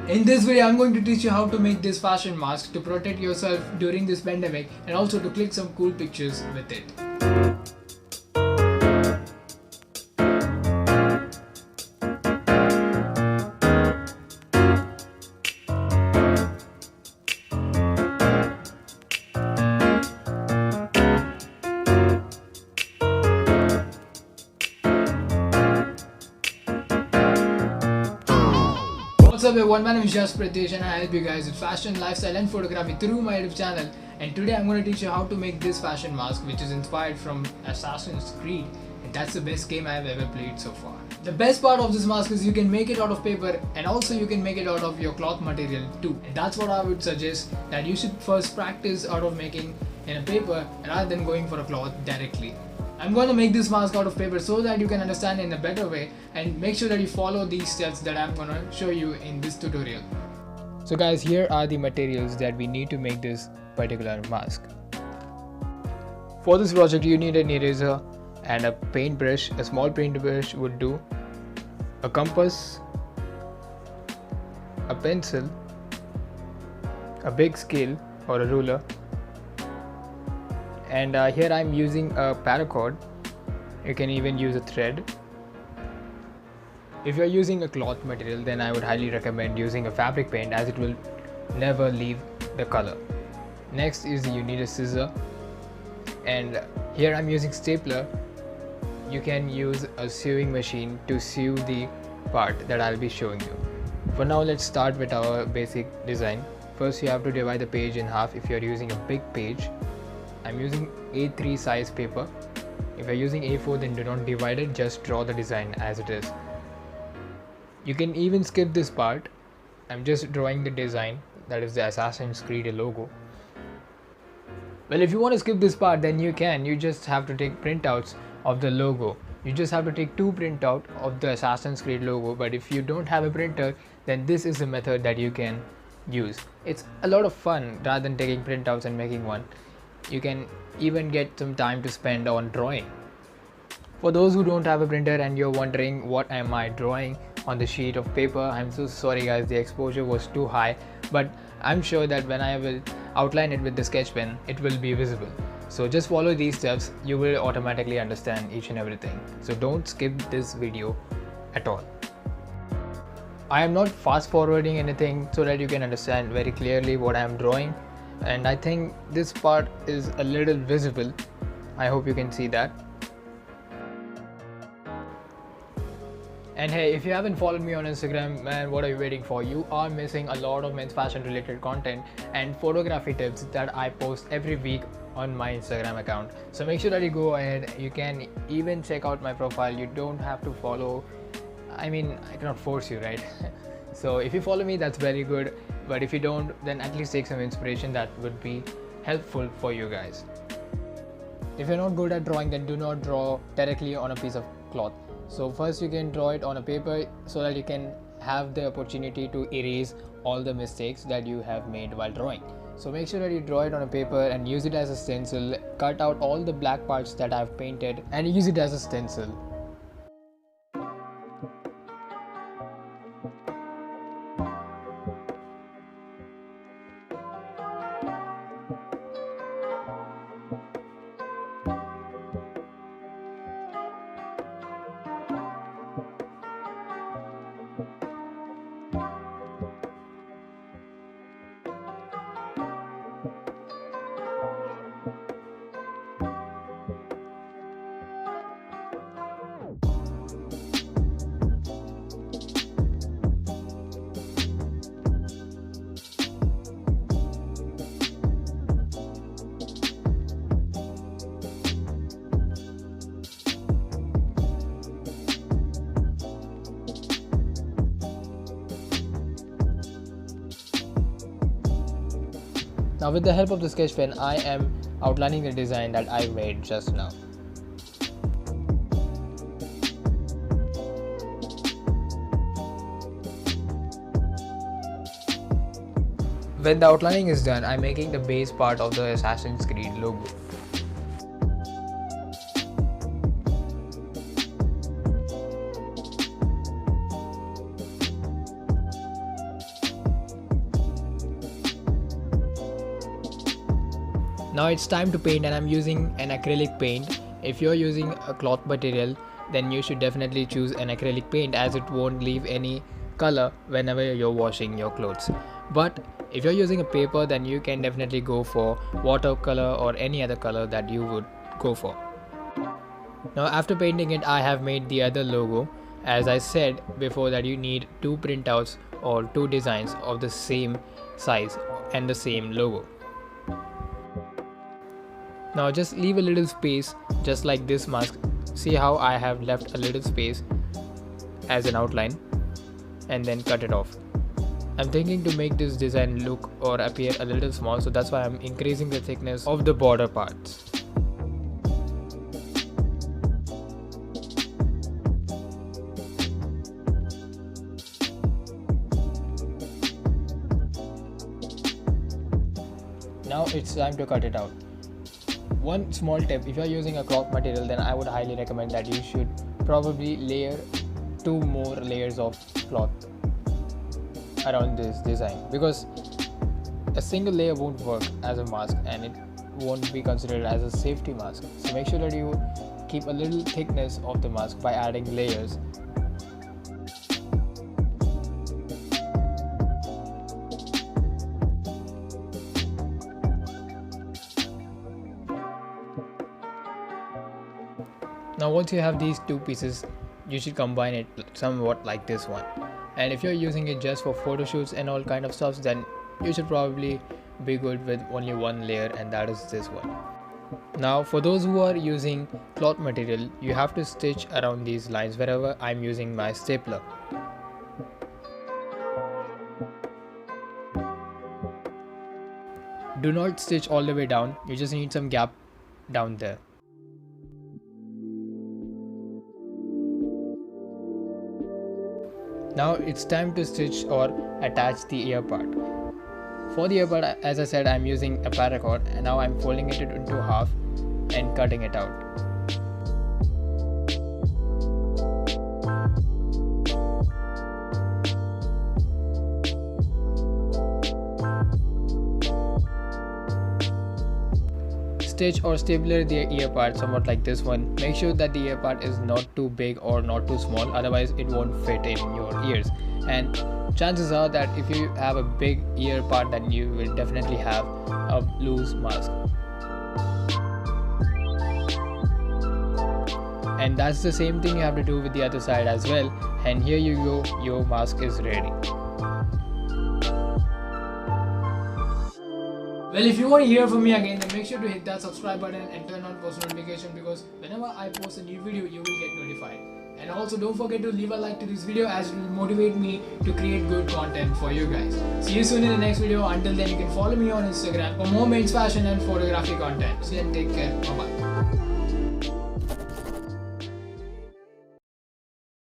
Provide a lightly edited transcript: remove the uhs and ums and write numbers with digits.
In this video, I'm going to teach you how to make this fashion mask to protect yourself during this pandemic and also to click some cool pictures with it. What's up everyone, my name is Justpreethesh and I help you guys with fashion, lifestyle and photography through my YouTube channel. And today I'm going to teach you how to make this fashion mask, which is inspired from Assassin's Creed, and that's the best game I have ever played so far. The best part of this mask is you can make it out of paper and also you can make it out of your cloth material too. And that's what I would suggest, that you should first practice out of making in a paper rather than going for a cloth directly. I'm going to make this mask out of paper so that you can understand in a better way, and make sure that you follow these steps that I'm going to show you in this tutorial. So guys, here are the materials that we need to make this particular mask. For this project you need an eraser and a paintbrush. A small paintbrush would do, a compass, a pencil, a big scale or a ruler, and here I'm using a paracord. You can even use a thread. If you're using a cloth material, then I would highly recommend using a fabric paint, as it will never leave the color. Next is you need a scissor, and here I'm using stapler. You can use a sewing machine to sew the part that I'll be showing you. For now, let's start with our basic design. First you have to divide the page in half if you're using a big page. I'm using A3 size paper. If you're using A4, then do not divide it, just draw the design as it is. You can even skip this part. I'm just drawing the design, that is the Assassin's Creed logo. Well, if you want to skip this part, then you can. You just have to take printouts of the logo. You just have to take 2 printout of the Assassin's Creed logo. But if you don't have a printer, then this is the method that you can use. It's a lot of fun rather than taking printouts and making one. You can even get some time to spend on drawing. For those who don't have a printer and you're wondering what am I drawing on the sheet of paper, I'm so sorry guys, the exposure was too high, but I'm sure that when I will outline it with the sketch pen, it will be visible. So just follow these steps, you will automatically understand each and everything. So don't skip this video at all. I am not fast forwarding anything so that you can understand very clearly what I am drawing. And I think this part is a little visible. I hope you can see that. And hey, if you haven't followed me on Instagram, man, what are you waiting for? You are missing a lot of men's fashion related content and photography tips that I post every week on my Instagram account. So make sure that you go ahead. You can even check out my profile. You don't have to follow. I mean, I cannot force you, right? So if you follow me, that's very good. But if you don't, then at least take some inspiration. That would be helpful for you guys. If you're not good at drawing, then do not draw directly on a piece of cloth. So first you can draw it on a paper so that you can have the opportunity to erase all the mistakes that you have made while drawing. So make sure that you draw it on a paper and use it as a stencil. Cut out all the black parts that I've painted and use it as a stencil. Now with the help of the sketch pen, I am outlining the design that I made just now. When the outlining is done, I'm making the base part of the Assassin's Creed logo. Now it's time to paint, and I'm using an acrylic paint. If you're using a cloth material, then you should definitely choose an acrylic paint, as it won't leave any color whenever you're washing your clothes. But if you're using a paper, then you can definitely go for watercolor or any other color that you would go for. Now after painting it, I have made the other logo. As I said before, that you need 2 printouts or 2 designs of the same size and the same logo. Now just leave a little space, just like this mask. See how I have left a little space as an outline, and then cut it off. I'm thinking to make this design look or appear a little small, so that's why I'm increasing the thickness of the border parts. Now it's time to cut it out. One small tip: if you are using a cloth material, then I would highly recommend that you should probably layer 2 more layers of cloth around this design, because a single layer won't work as a mask and it won't be considered as a safety mask. So make sure that you keep a little thickness of the mask by adding layers. Now once you have these 2 pieces, you should combine it somewhat like this one. And if you're using it just for photo shoots and all kind of stuff, then you should probably be good with only 1 layer, and that is this one. Now for those who are using cloth material, you have to stitch around these lines wherever I'm using my stapler. Do not stitch all the way down, you just need some gap down there. Now it's time to stitch or attach the ear part. For the ear part, as I said, I'm using a paracord, and now I'm folding it into half and cutting it out. Stitch or stapler the ear part somewhat like this one. Make sure that the ear part is not too big or not too small, otherwise it won't fit in your ears. And chances are that if you have a big ear part, then you will definitely have a loose mask. And that's the same thing you have to do with the other side as well. And here you go, your mask is ready. Well, if you want to hear from me again, then make sure to hit that subscribe button and turn on post notification, because whenever I post a new video, you will get notified. And also don't forget to leave a like to this video, as it will motivate me to create good content for you guys. See you soon in the next video. Until then, you can follow me on Instagram for more men's fashion and photography content. See you and take care. Bye bye.